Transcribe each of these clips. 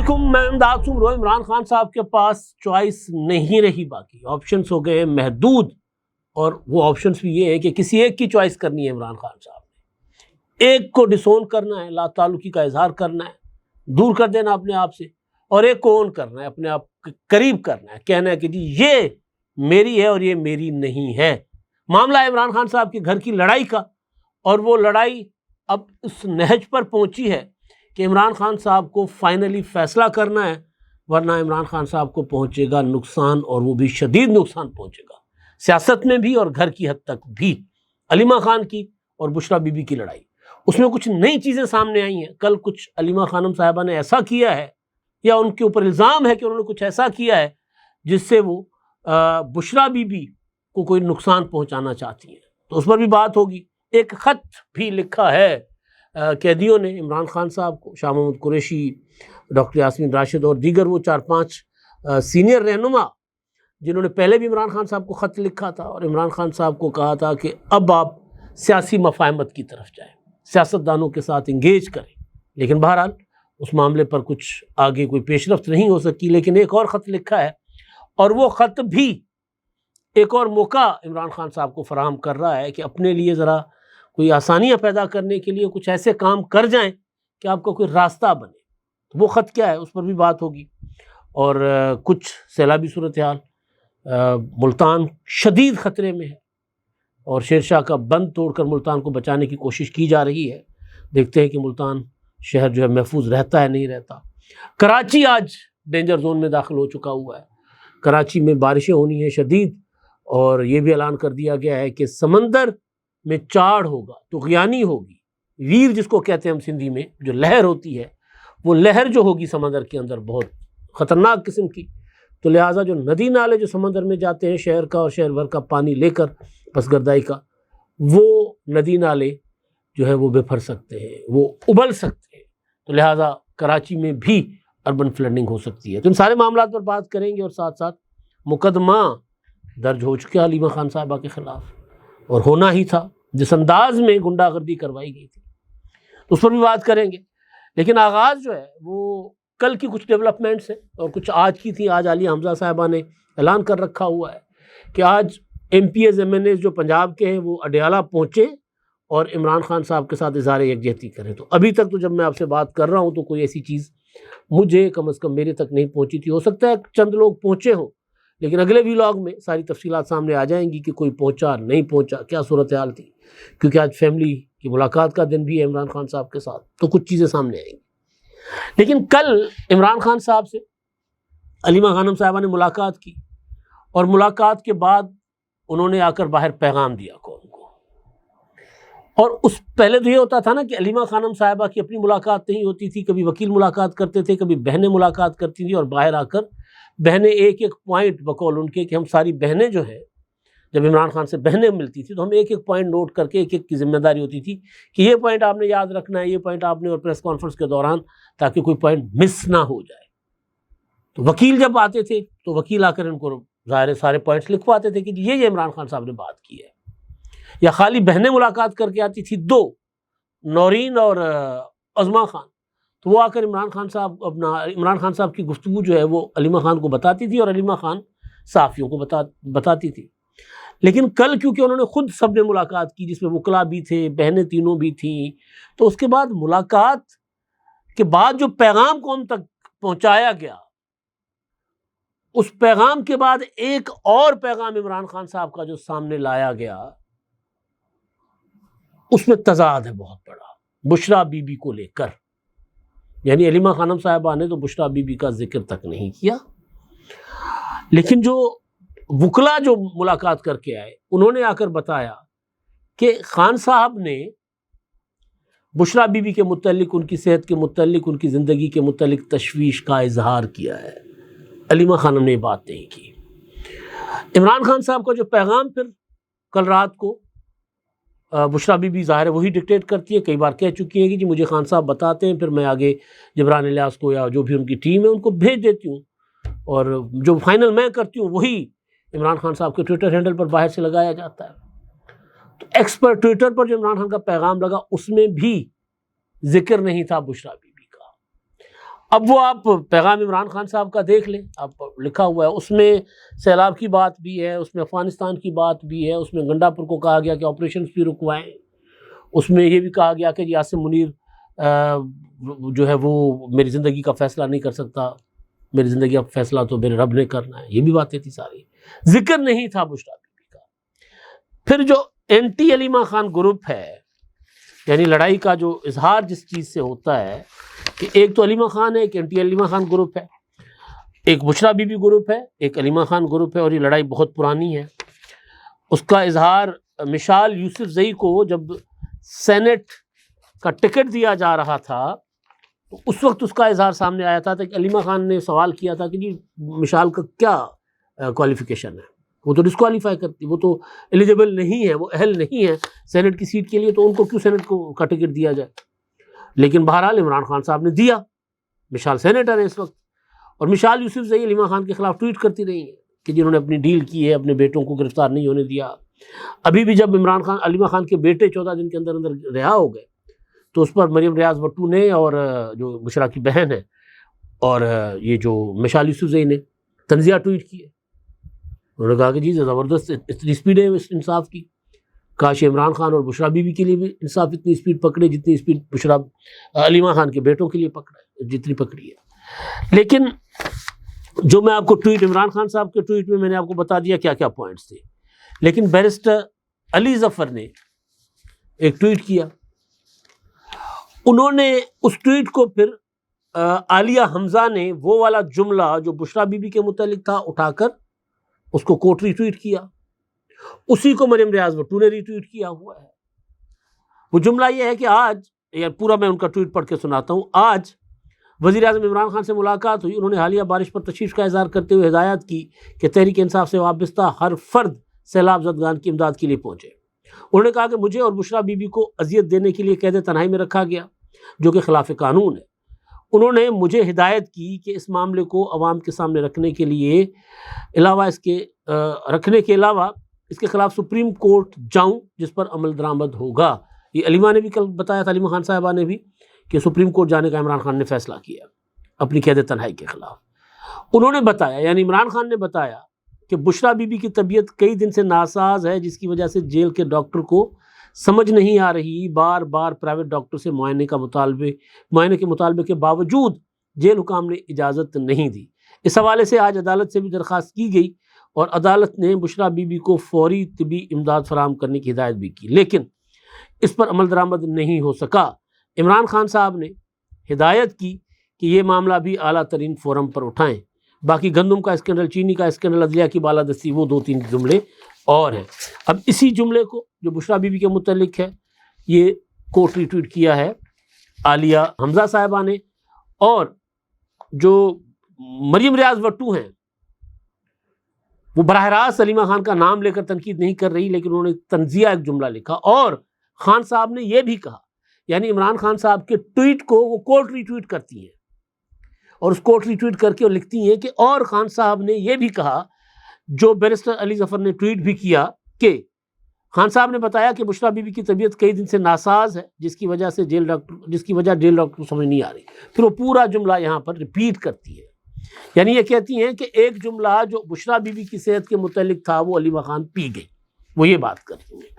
علیکم، میں امداد سمرو۔ عمران خان صاحب کے پاس چوائس نہیں رہی، باقی آپشنس ہو گئے محدود، اور وہ آپشنس بھی یہ ہے کہ کسی ایک کی چوائس کرنی ہے عمران خان صاحب نے۔ ایک کو ڈسون کرنا ہے، لا تعلقی کا اظہار کرنا ہے، دور کر دینا اپنے آپ سے، اور ایک کو اون کرنا ہے، اپنے آپ کے قریب کرنا ہے، کہنا ہے کہ جی یہ میری ہے اور یہ میری نہیں ہے۔ معاملہ ہے عمران خان صاحب کے گھر کی لڑائی کا، اور وہ لڑائی اب اس نہج پر پہنچی ہے کہ عمران خان صاحب کو فائنلی فیصلہ کرنا ہے، ورنہ عمران خان صاحب کو پہنچے گا نقصان، اور وہ بھی شدید نقصان پہنچے گا، سیاست میں بھی اور گھر کی حد تک بھی۔ علیمہ خان کی اور بشریٰ بی بی کی لڑائی، اس میں کچھ نئی چیزیں سامنے آئی ہیں۔ کل کچھ علیمہ خانم صاحبہ نے ایسا کیا ہے، یا ان کے اوپر الزام ہے کہ انہوں نے کچھ ایسا کیا ہے جس سے وہ بشریٰ بی بی کو کوئی نقصان پہنچانا چاہتی ہیں، تو اس پر بھی بات ہوگی۔ ایک خط بھی لکھا ہے قیدیوں نے عمران خان صاحب کو، شاہ محمود قریشی، ڈاکٹر یاسمین راشد اور دیگر وہ 4-5 سینئر رہنما جنہوں نے پہلے بھی عمران خان صاحب کو خط لکھا تھا، اور عمران خان صاحب کو کہا تھا کہ اب آپ سیاسی مفاہمت کی طرف جائیں، سیاستدانوں کے ساتھ انگیج کریں، لیکن بہرحال اس معاملے پر کچھ آگے کوئی پیش رفت نہیں ہو سکی۔ لیکن ایک اور خط لکھا ہے، اور وہ خط بھی ایک اور موقع عمران خان صاحب کو فراہم کر رہا ہے کہ اپنے لیے ذرا کوئی آسانیاں پیدا کرنے کے لیے کچھ ایسے کام کر جائیں کہ آپ کا کوئی راستہ بنے۔ وہ خط کیا ہے اس پر بھی بات ہوگی، اور کچھ سیلابی صورتحال، ملتان شدید خطرے میں ہے، اور شیر شاہ کا بند توڑ کر ملتان کو بچانے کی کوشش کی جا رہی ہے۔ دیکھتے ہیں کہ ملتان شہر جو ہے محفوظ رہتا ہے نہیں رہتا۔ کراچی آج ڈینجر زون میں داخل ہو چکا ہوا ہے، کراچی میں بارشیں ہونی ہیں شدید، اور یہ بھی اعلان کر دیا گیا ہے کہ سمندر میں چاڑ ہوگا، طغیانی ہوگی، ویر جس کو کہتے ہیں ہم سندھی میں، جو لہر ہوتی ہے، وہ لہر جو ہوگی سمندر کے اندر بہت خطرناک قسم کی۔ تو لہٰذا جو ندی نالے جو سمندر میں جاتے ہیں شہر کا اور شہر بھر کا پانی لے کر پسگردائی کا، وہ ندی نالے جو ہے وہ بپھر سکتے ہیں، وہ ابل سکتے ہیں، تو لہٰذا کراچی میں بھی اربن فلڈنگ ہو سکتی ہے۔ تو ان سارے معاملات پر بات کریں گے، اور ساتھ ساتھ مقدمہ درج ہو چکا علیمہ خان صاحبہ کے خلاف، اور ہونا ہی تھا جس انداز میں غنڈہ گردی کروائی گئی تھی، تو اس پر بھی بات کریں گے۔ لیکن آغاز جو ہے وہ کل کی کچھ ڈیولپمنٹس ہیں، اور کچھ آج کی تھی۔ آج عالیہ حمزہ صاحبہ نے اعلان کر رکھا ہوا ہے کہ آج M P As M N As جو پنجاب کے ہیں وہ اڈیالہ پہنچے اور عمران خان صاحب کے ساتھ اظہار یکجہتی کریں۔ تو ابھی تک تو جب میں آپ سے بات کر رہا ہوں تو کوئی ایسی چیز مجھے کم از کم میرے تک نہیں پہنچی تھی۔ ہو سکتا ہے چند لوگ پہنچے ہوں، لیکن اگلے ویلاگ میں ساری تفصیلات سامنے آ جائیں گی کہ کوئی پہنچا نہیں پہنچا، کیا صورتحال تھی، کیونکہ آج فیملی کی ملاقات کا دن بھی ہے عمران خان صاحب کے ساتھ، تو کچھ چیزیں سامنے آئیں گی۔ لیکن کل عمران خان صاحب سے علیمہ خانم صاحبہ نے ملاقات کی، اور ملاقات کے بعد انہوں نے آ کر باہر پیغام دیا قوم کو۔ اور اس پہلے تو یہ ہوتا تھا نا کہ علیمہ خانم صاحبہ کی اپنی ملاقات نہیں ہوتی تھی، کبھی وکیل ملاقات کرتے تھے، کبھی بہنیں ملاقات کرتی تھیں، اور باہر آ کر بہنیں ایک ایک پوائنٹ بقول ان کے کہ ہم ساری بہنیں جو ہیں، جب عمران خان سے بہنیں ملتی تھی تو ہم ایک ایک پوائنٹ نوٹ کر کے، ایک ایک کی ذمہ داری ہوتی تھی کہ یہ پوائنٹ آپ نے یاد رکھنا ہے، یہ پوائنٹ آپ نے، اور پریس کانفرنس کے دوران، تاکہ کوئی پوائنٹ مس نہ ہو جائے۔ تو وکیل جب آتے تھے تو وکیل آ کر ان کو ظاہر سارے پوائنٹس لکھواتے تھے کہ یہ عمران خان صاحب نے بات کی ہے۔ یا خالی بہنیں ملاقات کر کے آتی تھی، 2 نورین اور عظمیٰ خان، تو وہ آ کر عمران خان صاحب کی گفتگو جو ہے وہ علیمہ خان کو بتاتی تھی، اور علیمہ خان صحافیوں کو بتاتی تھی۔ لیکن کل کیونکہ انہوں نے خود سب نے ملاقات کی، جس میں وکلاء بھی تھے، بہنیں تینوں بھی تھیں، تو اس کے بعد ملاقات کے بعد جو پیغام قوم تک پہنچایا گیا، اس پیغام کے بعد ایک اور پیغام عمران خان صاحب کا جو سامنے لایا گیا، اس میں تضاد ہے بہت بڑا بشریٰ بی بی کو لے کر۔ یعنی علیمہ خانم صاحبہ نے تو بشریٰ بی بی کا ذکر تک نہیں کیا، لیکن جو وکلاء جو ملاقات کر کے آئے انہوں نے آ کر بتایا کہ خان صاحب نے بشریٰ بی بی کے متعلق، ان کی صحت کے متعلق، ان کی زندگی کے متعلق تشویش کا اظہار کیا ہے۔ علیمہ خانم نے یہ بات نہیں کی۔ عمران خان صاحب کا جو پیغام پھر کل رات کو بشریٰ بی بی ظاہر ہے وہی ڈکٹیٹ کرتی ہے، کئی بار کہہ چکی ہیں کہ جی مجھے خان صاحب بتاتے ہیں، پھر میں آگے جبران الیاس کو یا جو بھی ان کی ٹیم ہے ان کو بھیج دیتی ہوں، اور جو فائنل میں کرتی ہوں وہی عمران خان صاحب کے ٹویٹر ہینڈل پر باہر سے لگایا جاتا ہے۔ تو ایکس پر ٹویٹر پر جو عمران خان کا پیغام لگا، اس میں بھی ذکر نہیں تھا بشریٰ بی بی کا۔ اب وہ آپ پیغام عمران خان صاحب کا دیکھ لیں، آپ لکھا ہوا ہے، اس میں سیلاب کی بات بھی ہے، اس میں افغانستان کی بات بھی ہے، اس میں گنڈاپور کو کہا گیا کہ آپریشنز بھی رکوائیں، اس میں یہ بھی کہا گیا کہ عاصم منیر جو ہے وہ میری زندگی کا فیصلہ نہیں کر سکتا، میری زندگی کا فیصلہ تو میرے رب نے کرنا ہے، یہ بھی باتیں تھی ساری، ذکر نہیں تھا بشریٰ بی بی کا۔ پھر جو اینٹی علیمہ خان گروپ ہے، یعنی لڑائی کا جو اظہار جس چیز سے ہوتا ہے کہ ایک تو علیمہ خان ہے، ایک اینٹی علیمہ خان گروپ ہے، ایک بشریٰ بی بی گروپ ہے، ایک علیمہ خان گروپ ہے، اور یہ لڑائی بہت پرانی ہے۔ اس کا اظہار مشال یوسف زئی کو جب سینٹ کا ٹکٹ دیا جا رہا تھا تو اس وقت اس کا اظہار سامنے آیا تھا کہ علیمہ خان نے سوال کیا تھا کہ جی مشال کا کیا کوالیفیکیشن ہے، وہ تو ڈسکوالیفائی کرتی، وہ تو ایلیجیبل نہیں ہے، وہ اہل نہیں ہے سینٹ کی سیٹ کے لیے، تو ان کو کیوں سینٹ کا ٹکٹ دیا جائے؟ لیکن بہرحال عمران خان صاحب نے دیا، مشال سینیٹر ہے اس وقت، اور مشال یوسف زئی علیمہ خان کے خلاف ٹویٹ کرتی رہی ہیں کہ جنہوں نے اپنی ڈیل کی ہے، اپنے بیٹوں کو گرفتار نہیں ہونے دیا۔ ابھی بھی جب علیمہ خان کے بیٹے 14 دن کے اندر رہا ہو گئے تو اس پر مریم ریاض بٹو نے اور جو بشریٰ کی بہن ہے اور یہ جو مشال یوسف زئی نے تنزیہ ٹویٹ کیے، انہوں نے کہا کہ جی زبردست اتنی اسپیڈ ہے اس انصاف کی، کاش عمران خان اور بشریٰ بی بی کے لیے بھی انصاف اتنی اسپیڈ پکڑے جتنی اسپیڈ بشریٰ علیمہ خان کے بیٹوں کے لیے جتنی پکڑی ہے۔ لیکن جو میں آپ کو ٹویٹ عمران خان صاحب کے ٹویٹ میں نے آپ کو بتا دیا کیا کیا پوائنٹس تھے، لیکن بیرسٹر علی ظفر نے ایک ٹویٹ کیا، انہوں نے اس ٹویٹ کو پھر عالیہ حمزہ نے وہ والا جملہ جو بشریٰ بی بی کے متعلق تھا اٹھا کر اس کو کوٹ ری ٹویٹ کیا، اسی کو مریم ریاض بٹو نے ری ٹویٹ کیا ہوا ہے۔ وہ جملہ یہ ہے کہ آج، یا پورا میں ان کا ٹویٹ پڑھ کے سناتا ہوں، آج وزیر اعظم عمران خان سے ملاقات ہوئی، انہوں نے حالیہ بارش پر تشویش کا اظہار کرتے ہوئے ہدایت کی کہ تحریک انصاف سے وابستہ ہر فرد سیلاب زدگان کی امداد کے لیے پہنچے۔ انہوں نے کہا کہ مجھے اور بشریٰ بی بی کو اذیت دینے کے لیے قید تنہائی میں رکھا گیا جو کہ خلاف قانون ہے۔ انہوں نے مجھے ہدایت کی کہ اس معاملے کو عوام کے سامنے رکھنے کے علاوہ اس کے خلاف سپریم کورٹ جاؤں جس پر عمل درآمد ہوگا۔ یہ علیمہ نے بھی کل بتایا تھا، علیمہ خان صاحبہ نے بھی، کہ سپریم کورٹ جانے کا عمران خان نے فیصلہ کیا اپنی قید تنہائی کے خلاف۔ انہوں نے بتایا، یعنی عمران خان نے بتایا کہ بشریٰ بی بی کی طبیعت کئی دن سے ناساز ہے جس کی وجہ سے جیل کے ڈاکٹر کو سمجھ نہیں آ رہی، بار بار پرائیویٹ ڈاکٹر سے معائنے کے مطالبے کے باوجود جیل حکام نے اجازت نہیں دی۔ اس حوالے سے آج عدالت سے بھی درخواست کی گئی اور عدالت نے بشریٰ بی بی کو فوری طبی امداد فراہم کرنے کی ہدایت بھی کی، لیکن اس پر عمل درآمد نہیں ہو سکا۔ عمران خان صاحب نے ہدایت کی کہ یہ معاملہ بھی اعلیٰ ترین فورم پر اٹھائیں۔ باقی گندم کا اسکینڈل، چینی کا اسکینڈل، عدلیہ کی بالادستی، وہ 2-3 جملے اور ہیں۔ اب اسی جملے کو جو بشریٰ بی بی کے متعلق ہے یہ کوٹ ری ٹویٹ کیا ہے عالیہ حمزہ صاحبہ نے، اور جو مریم ریاض بٹو ہیں وہ براہ راست علیمہ خان کا نام لے کر تنقید نہیں کر رہی، لیکن انہوں نے تنزیہ ایک جملہ لکھا، اور خان صاحب نے یہ بھی کہا، یعنی عمران خان صاحب کے ٹویٹ کو وہ کوٹ ری ٹویٹ کرتی ہیں اور اس کوٹ ری ٹویٹ کر کے وہ لکھتی ہیں کہ اور خان صاحب نے یہ بھی کہا جو بیرسٹر علی ظفر نے ٹویٹ بھی کیا کہ خان صاحب نے بتایا کہ بشریٰ بی بی کی طبیعت کئی دن سے ناساز ہے جس کی وجہ جیل ڈاکٹر کو سمجھ نہیں آ رہی۔ پھر وہ پورا جملہ یہاں پر ریپیٹ کرتی ہے، یعنی یہ کہتی ہیں کہ ایک جملہ جو بشریٰ بی بی کی صحت کے متعلق تھا وہ علیمہ خان پی گئی، وہ یہ بات کرتی ہیں۔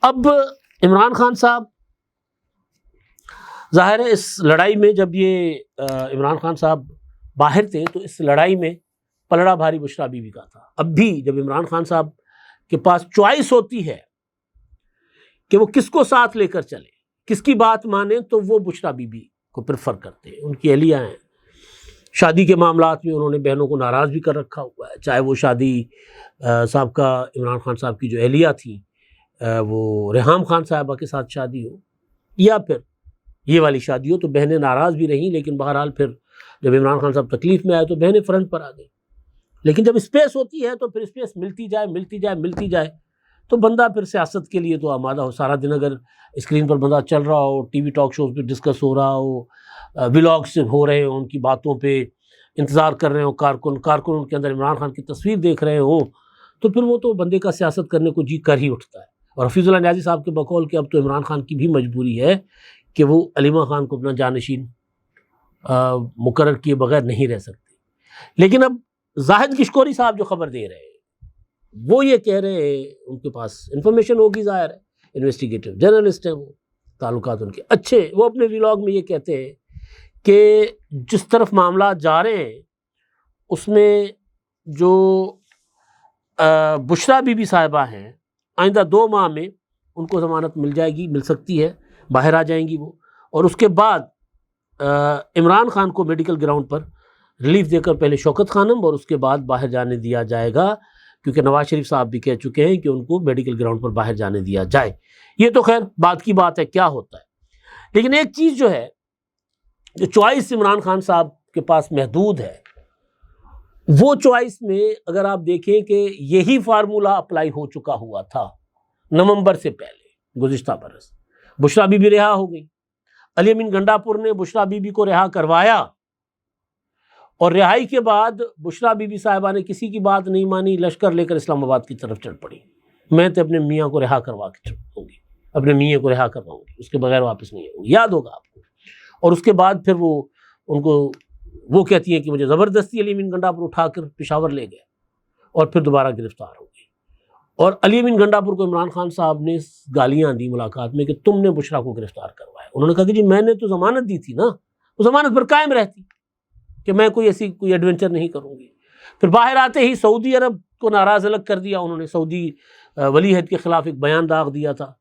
اب عمران خان صاحب ظاہر ہے اس لڑائی میں جب یہ عمران خان صاحب باہر تھے تو اس لڑائی میں پلڑا بھاری بشریٰ بی بی کا تھا۔ اب بھی جب عمران خان صاحب کے پاس چوائس ہوتی ہے کہ وہ کس کو ساتھ لے کر چلے، کس کی بات مانے، تو وہ بشریٰ بی بی کو پریفر کرتے ہیں۔ ان کی اہلیہ ہیں، شادی کے معاملات میں انہوں نے بہنوں کو ناراض بھی کر رکھا ہوا ہے، چاہے وہ شادی سابقہ عمران خان صاحب کی جو اہلیہ تھیں وہ ریحام خان صاحبہ کے ساتھ شادی ہو یا پھر یہ والی شادی ہو، تو بہنیں ناراض بھی رہیں، لیکن بہرحال پھر جب عمران خان صاحب تکلیف میں آئے تو بہنیں فرنٹ پر آ گئیں۔ لیکن جب اسپیس ہوتی ہے تو پھر اسپیس ملتی جائے تو بندہ پھر سیاست کے لیے تو آمادہ ہو۔ سارا دن اگر اسکرین پر بندہ چل رہا ہو، ٹی وی ٹاک شوز پہ ڈسکس ہو رہا ہو، ولاگس ہو رہے ہوں، ان کی باتوں پہ انتظار کر رہے ہوں، کارکن ان کے اندر عمران خان کی تصویر دیکھ رہے ہوں، تو پھر وہ تو بندے کا سیاست کرنے کو جی کر ہی اٹھتا ہے۔ اور حفیظ اللہ نیازی صاحب کے بقول کہ اب تو عمران خان کی بھی مجبوری ہے کہ وہ علیمہ خان کو اپنا جانشین مقرر کیے بغیر نہیں رہ سکتے. لیکن اب زاہد کشکوری صاحب جو خبر دے رہے ہیں وہ یہ کہہ رہے ہیں، ان کے پاس انفارمیشن ہوگی، ظاہر ہے انویسٹیگیٹو جرنلسٹ ہیں، وہ تعلقات ان کے اچھے. وہ اپنے ویلاگ میں یہ کہتے ہیں کہ جس طرف معاملات جا رہے ہیں اس میں جو بشریٰ بی بی صاحبہ ہیں آئندہ 2 ماہ میں ان کو ضمانت مل جائے گی، مل سکتی ہے، باہر آ جائیں گی وہ. اور اس کے بعد عمران خان کو میڈیکل گراؤنڈ پر ریلیف دے کر پہلے شوکت خانم اور اس کے بعد باہر جانے دیا جائے گا، کیونکہ نواز شریف صاحب بھی کہہ چکے ہیں کہ ان کو میڈیکل گراؤنڈ پر باہر جانے دیا جائے. یہ تو خیر بات کی بات ہے، کیا ہوتا ہے. لیکن ایک چیز جو ہے، جو چوائس عمران خان صاحب کے پاس محدود ہے، وہ چوائس میں اگر آپ دیکھیں کہ یہی فارمولا اپلائی ہو چکا ہوا تھا نومبر سے پہلے گزشتہ برس. بشریٰ بی بی رہا ہو گئی، علی امین گنڈا پور نے بشریٰ بی بی کو رہا کروایا، اور رہائی کے بعد بشریٰ بی بی صاحبہ نے کسی کی بات نہیں مانی، لشکر لے کر اسلام آباد کی طرف چڑھ پڑی. میں تو اپنے میاں کو رہا کروا کے چھوڑوں گی، اپنے میاں کو رہا کرواؤں گی، اس کے بغیر واپس نہیں آؤں گی، یاد ہوگا آپ کو. اور اس کے بعد پھر وہ کہتی ہیں کہ مجھے زبردستی علی امین گنڈا پور اٹھا کر پشاور لے گئے اور پھر دوبارہ گرفتار ہو گئی. اور علی امین گنڈا پور کو عمران خان صاحب نے گالیاں دی ملاقات میں کہ تم نے بشریٰ کو گرفتار کروایا. انہوں نے کہا کہ جی میں نے تو ضمانت دی تھی نا، وہ ضمانت پر قائم رہتی کہ میں کوئی ایڈونچر نہیں کروں گی. پھر باہر آتے ہی سعودی عرب کو ناراض الگ کر دیا انہوں نے. سعودی ولی عہد کے خلاف ایک بیان داغ دیا تھا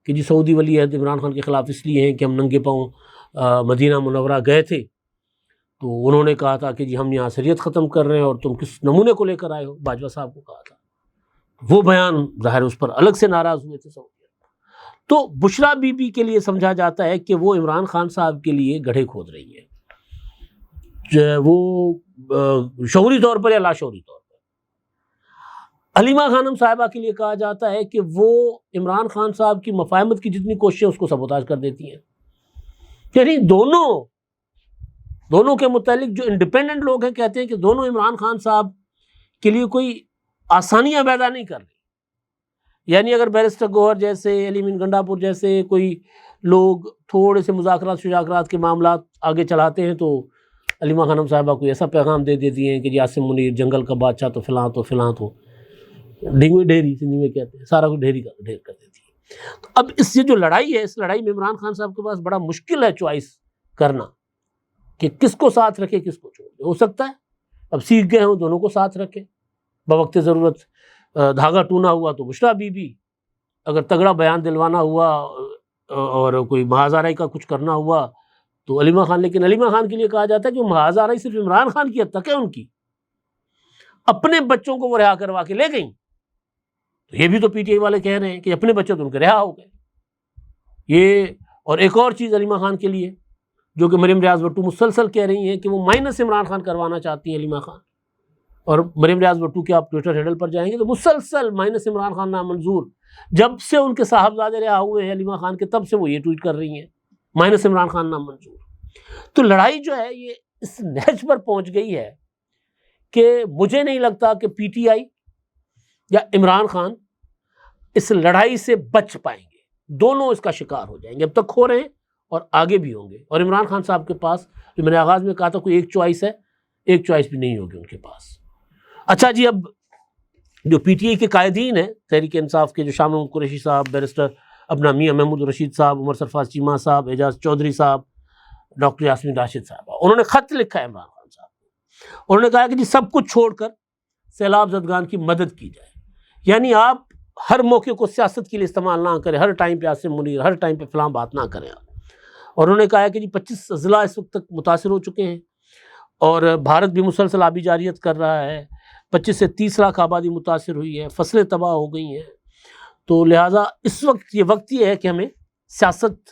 کہ جی سعودی ولی عہد عمران خان کے خلاف اس لیے ہیں کہ ہم ننگے پاؤں مدینہ منورہ گئے تھے، تو انہوں نے کہا تھا کہ جی ہم یہاں شریعت ختم کر رہے ہیں اور تم کس نمونے کو لے کر آئے ہو. باجوہ صاحب کو کہا تھا، وہ بیان ظاہر اس پر الگ سے ناراض ہوئے تھے سعودی. تو بشریٰ بی بی کے لیے سمجھا جاتا ہے کہ وہ عمران خان صاحب کے لیے گڑھے کھود رہی ہے، وہ شعوری طور پر یا لاشعوری طور پر. حلیمہ خانم صاحبہ کے لیے کہا جاتا ہے کہ وہ عمران خان صاحب کی مفاہمت کی جتنی کوششیں اس کو سبوتاژ کر دیتی ہیں. یعنی دونوں کے متعلق جو انڈیپینڈنٹ لوگ ہیں کہتے ہیں کہ دونوں عمران خان صاحب کے لیے کوئی آسانیاں پیدا نہیں کر رہی. یعنی اگر بیرسٹر گوہر جیسے، علی امین گنڈا پور جیسے کوئی لوگ تھوڑے سے مذاکرات کے معاملات آگے چلاتے ہیں تو حلیمہ خانم صاحبہ کو ایسا پیغام دے دیتی ہیں کہ جی عاصم منیر جنگل کا بادشاہ تو فلاں تو ڈھینگوئی ڈھیری سندھی میں کہتے ہیں، سارا کچھ ڈھیر کر دیتی ہے. تو اب اس سے جو لڑائی ہے، اس لڑائی میں عمران خان صاحب کے پاس بڑا مشکل ہے چوائس کرنا کہ کس کو ساتھ رکھے کس کو چھوڑ دے. ہو سکتا ہے اب سیکھ گئے ہوں دونوں کو ساتھ رکھے، بوقت ضرورت دھاگا ٹونا ہوا تو بشریٰ بی بی، اگر تگڑا بیان دلوانا ہوا اور کوئی محاذ آرائی کا کچھ کرنا ہوا تو علیمہ خان. لیکن علیمہ خان کے لیے کہا جاتا ہے کہ محاذ آرائی صرف عمران خان کی حد تک ہے، ان کی اپنے بچوں کو وہ رہا کروا کے لے گئیں. تو یہ بھی تو پی ٹی آئی والے کہہ رہے ہیں کہ اپنے بچے تو ان کے رہا ہو گئے. یہ اور ایک اور چیز علیمہ خان کے لیے جو کہ مریم ریاض بٹو مسلسل کہہ رہی ہیں کہ وہ مائنس عمران خان کروانا چاہتی ہیں علیمہ خان. اور مریم ریاض بٹو کے آپ ٹویٹر ہینڈل پر جائیں گے تو مسلسل مائنس عمران خان نامنظور، جب سے ان کے صاحبزادے رہا ہوئے ہیں علیمہ خان کے تب سے وہ یہ ٹویٹ کر رہی ہیں مائنس عمران خان نامنظور. تو لڑائی جو ہے یہ اس نہج پر پہنچ گئی ہے کہ مجھے نہیں لگتا کہ پی ٹی آئی یا عمران خان اس لڑائی سے بچ پائیں گے. دونوں اس کا شکار ہو جائیں گے، اب تک ہو رہے ہیں اور آگے بھی ہوں گے. اور عمران خان صاحب کے پاس جو میں نے آغاز میں کہا تھا کوئی ایک چوائس ہے، ایک چوائس بھی نہیں ہوگی ان کے پاس. اچھا جی، اب جو پی ٹی آئی کے قائدین ہیں تحریک انصاف کے، جو شاہ محمود قریشی صاحب، بیرسٹر اپنا میاں محمود رشید صاحب، عمر سرفراز چیمہ صاحب، اعجاز چودھری صاحب، ڈاکٹر یاسمین راشد صاحب، انہوں نے خط لکھا ہے عمران خان صاحب کو. انہوں نے کہا کہ جی سب کچھ چھوڑ کر سیلاب زدگان کی مدد کی جائے. یعنی آپ ہر موقع کو سیاست کے لیے استعمال نہ کریں، ہر ٹائم پہ عاصم منیر، ہر ٹائم پہ فلاں بات نہ کریں. اور انہوں نے کہا ہے کہ جی 25 اضلاع اس وقت تک متاثر ہو چکے ہیں اور بھارت بھی مسلسل آبی جاریت کر رہا ہے. 25 سے 30 لاکھ آبادی متاثر ہوئی ہے، فصلیں تباہ ہو گئی ہیں. تو لہٰذا اس وقت یہ ہے کہ ہمیں سیاست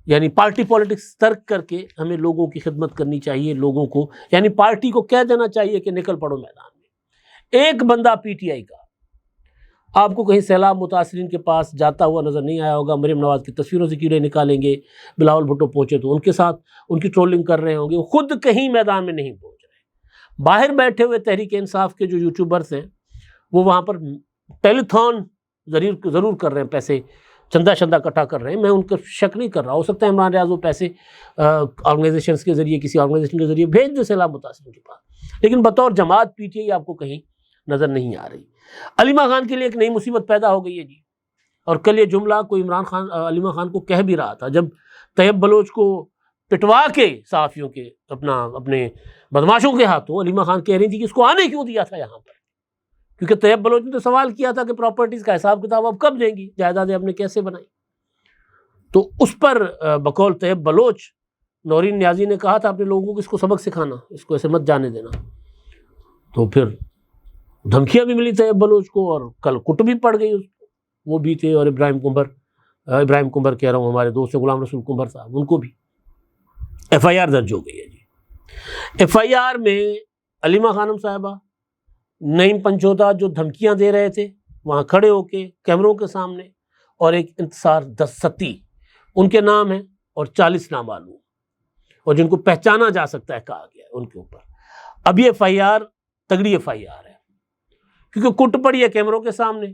یعنی پارٹی پالیٹکس ترک کر کے ہمیں لوگوں کی خدمت کرنی چاہیے. لوگوں کو یعنی پارٹی کو کہہ دینا چاہیے کہ نکل پڑو میدان میں. ایک بندہ پی ٹی آئی کا آپ کو کہیں سیلاب متاثرین کے پاس جاتا ہوا نظر نہیں آیا ہوگا. مریم نواز کی تصویروں سے کیڑے نکالیں گے، بلاول بھٹو پہنچے تو ان کے ساتھ ان کی ٹرولنگ کر رہے ہوں گے، وہ خود کہیں میدان میں نہیں پہنچ رہے. باہر بیٹھے ہوئے تحریک انصاف کے جو یوٹیوبرز ہیں وہ وہاں پر ٹیلی تھون ضرور کر رہے ہیں پیسے چندہ شندہ اکٹھا کر رہے ہیں، میں ان کا شک نہیں کر رہا، ہو سکتا ہے عمران ریاض وہ پیسے آرگنائزیشنز کے ذریعے کسی آرگنائزیشن کے ذریعے بھیج دے سیلاب متاثرین کے پاس، لیکن بطور جماعت پی ٹی آئی آپ کو کہیں نظر نہیں آ رہی۔ علیمہ خان کے لیے ایک نئی مصیبت پیدا ہو گئی ہے جی، اور کل یہ جملہ کوئی علیمہ خان کو کہہ بھی رہا تھا جب طیب بلوچ کو پٹوا کے صحافیوں کے اپنے بدماشوں کے ہاتھوں علیمہ خان کہہ رہی تھی کہ اس کو آنے کیوں دیا تھا یہاں پر، کیونکہ طیب بلوچ نے تو سوال کیا تھا کہ پراپرٹیز کا حساب کتاب اب کب دیں گی، جائیدادیں ہم نے کیسے بنائی، تو اس پر بقول طیب بلوچ نورین نیازی نے کہا تھا اپنے لوگوں کو اس کو سبق سکھانا، اس کو ایسے مت جانے دینا، تو پھر دھمکیاں بھی ملی طیب بلوچ کو اور کل کٹ بھی پڑ گئی اس کو، وہ بھی تھے، اور ابراہیم کمبر کہہ رہا ہوں ہمارے دوست غلام رسول کمبر صاحب، ان کو بھی ایف آئی آر درج ہو گئی ہے جی۔ ایف آئی آر میں علیمہ خانم صاحبہ، نعیم پنچوتا جو دھمکیاں دے رہے تھے وہاں کھڑے ہو کے کیمروں کے سامنے، اور ایک انتصار دستی ان کے نام ہیں، اور 40 نامعلوم اور جن کو پہچانا جا سکتا ہے کہا گیا ہے ان کے اوپر۔ اب یہ ایف آئی آر تگڑی ایف آئی آر ہے کیونکہ کٹ پڑی ہے کیمروں کے سامنے۔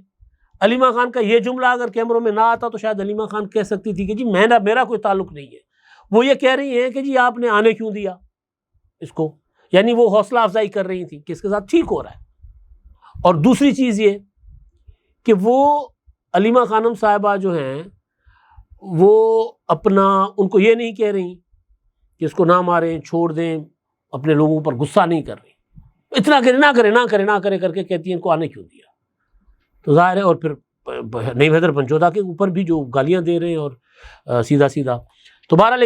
علیمہ خان کا یہ جملہ اگر کیمروں میں نہ آتا تو شاید علیمہ خان کہہ سکتی تھی کہ جی میرا کوئی تعلق نہیں ہے، وہ یہ کہہ رہی ہیں کہ جی آپ نے آنے کیوں دیا اس کو، یعنی وہ حوصلہ افزائی کر رہی تھی کہ اس کے ساتھ ٹھیک ہو رہا ہے۔ اور دوسری چیز یہ کہ وہ علیمہ خانم صاحبہ جو ہیں وہ ان کو یہ نہیں کہہ رہی کہ اس کو نہ ماریں چھوڑ دیں، اپنے لوگوں پر غصہ نہیں کر رہی، اتنا نہ کرے کر کے کہتی ہیں ان کو آنے کیوں دیا، تو ظاہر ہے۔ اور پھر نعیم حیدر پنچوتا کے اوپر بھی جو گالیاں دے رہے ہیں اور سیدھا تو بہرحال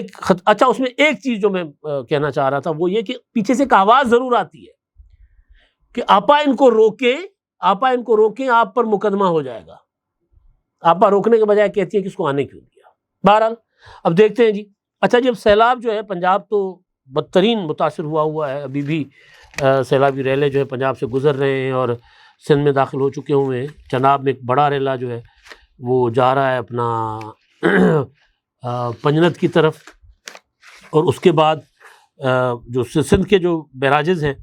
اچھا اس میں ایک چیز جو میں کہنا چاہ رہا تھا وہ یہ کہ پیچھے سے ایک آواز ضرور آتی ہے کہ آپا ان کو روکیں، آپ پر مقدمہ ہو جائے گا۔ آپا روکنے کے بجائے کہتی ہے کہ اس کو آنے کیوں دیا۔ بہرحال اب دیکھتے ہیں جی۔ اچھا جب سیلاب جو ہے پنجاب تو بدترین متاثر ہوا ہے، ابھی بھی سیلابی ریلے جو ہے پنجاب سے گزر رہے ہیں اور سندھ میں داخل ہو چکے ہوئے ہیں۔ چناب میں ایک بڑا ریلا جو ہے وہ جا رہا ہے اپنا پنجنت کی طرف، اور اس کے بعد جو سندھ کے جو بیراجز ہیں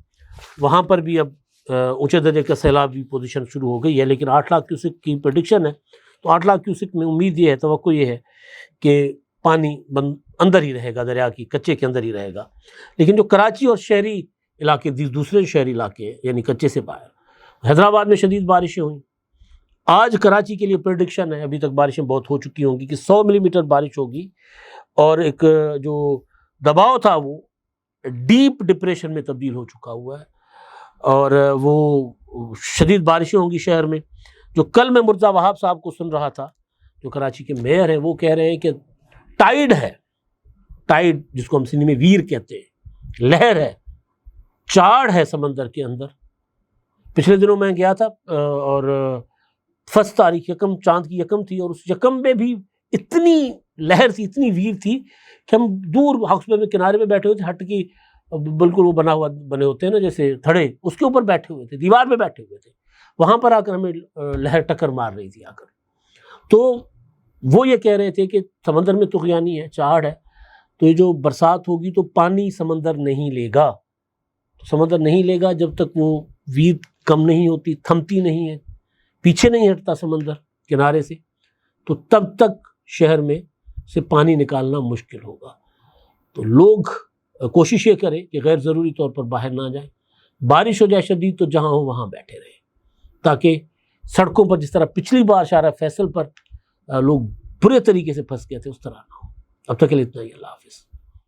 وہاں پر بھی اب اونچے درجے کا سیلابی پوزیشن شروع ہو گئی ہے، لیکن 8 لاکھ کیوسک کی پریڈکشن ہے، تو 8 لاکھ کیوسک میں امید یہ ہے، توقع یہ ہے کہ پانی اندر ہی رہے گا، دریا کی کچے کے اندر ہی رہے گا۔ لیکن جو کراچی اور شہری علاقے، دوسرے شہری علاقے یعنی کچے سے باہر، حیدرآباد میں شدید بارشیں ہوئیں، آج کراچی کے لیے پریڈکشن ہے، ابھی تک بارشیں بہت ہو چکی ہوں گی کہ 100 ملی میٹر بارش ہوگی، اور ایک جو دباؤ تھا وہ ڈیپ ڈپریشن میں تبدیل ہو چکا ہوا ہے، اور وہ شدید بارشیں ہوں گی شہر میں۔ جو کل میں مرزا وہاب صاحب کو سن رہا تھا جو کراچی کے میئر ہیں، وہ کہہ رہے ہیں کہ ٹائیڈ ہے، ٹائیڈ جس کو ہم سندھی میں ویر کہتے ہیں، لہر ہے، چاڑ ہے سمندر کے اندر۔ پچھلے دنوں میں گیا تھا اور فرسٹ تاریخ یکم، چاند کی یکم تھی، اور اس یکم میں بھی اتنی لہر تھی، اتنی ویر تھی کہ ہم دور ہاؤس میں کنارے میں بیٹھے ہوئے تھے، ہٹ کی بالکل وہ بنے ہوتے ہیں نا جیسے تھڑے، اس کے اوپر بیٹھے ہوئے تھے، دیوار پہ بیٹھے ہوئے تھے، وہاں پر آ کر ہمیں لہر ٹکر مار رہی تھی آ کر۔ تو وہ یہ کہہ رہے تھے کہ سمندر میں طغیانی ہے، چاڑ ہے، تو یہ جو برسات ہوگی تو پانی سمندر نہیں لے گا، سمندر نہیں لے گا جب تک وہ ویر کم نہیں ہوتی، تھمتی نہیں ہے، پیچھے نہیں ہٹتا سمندر کنارے سے، تو تب تک شہر میں سے پانی نکالنا مشکل ہوگا۔ تو لوگ کوشش یہ کریں کہ غیر ضروری طور پر باہر نہ جائیں، بارش ہو جائے شدید تو جہاں ہو وہاں بیٹھے رہیں، تاکہ سڑکوں پر جس طرح پچھلی بار شارع فیصل پر لوگ برے طریقے سے پھنس گئے تھے اس طرح نہ ہو۔ اب تک کے لیے اتنا ہی، اللہ حافظ۔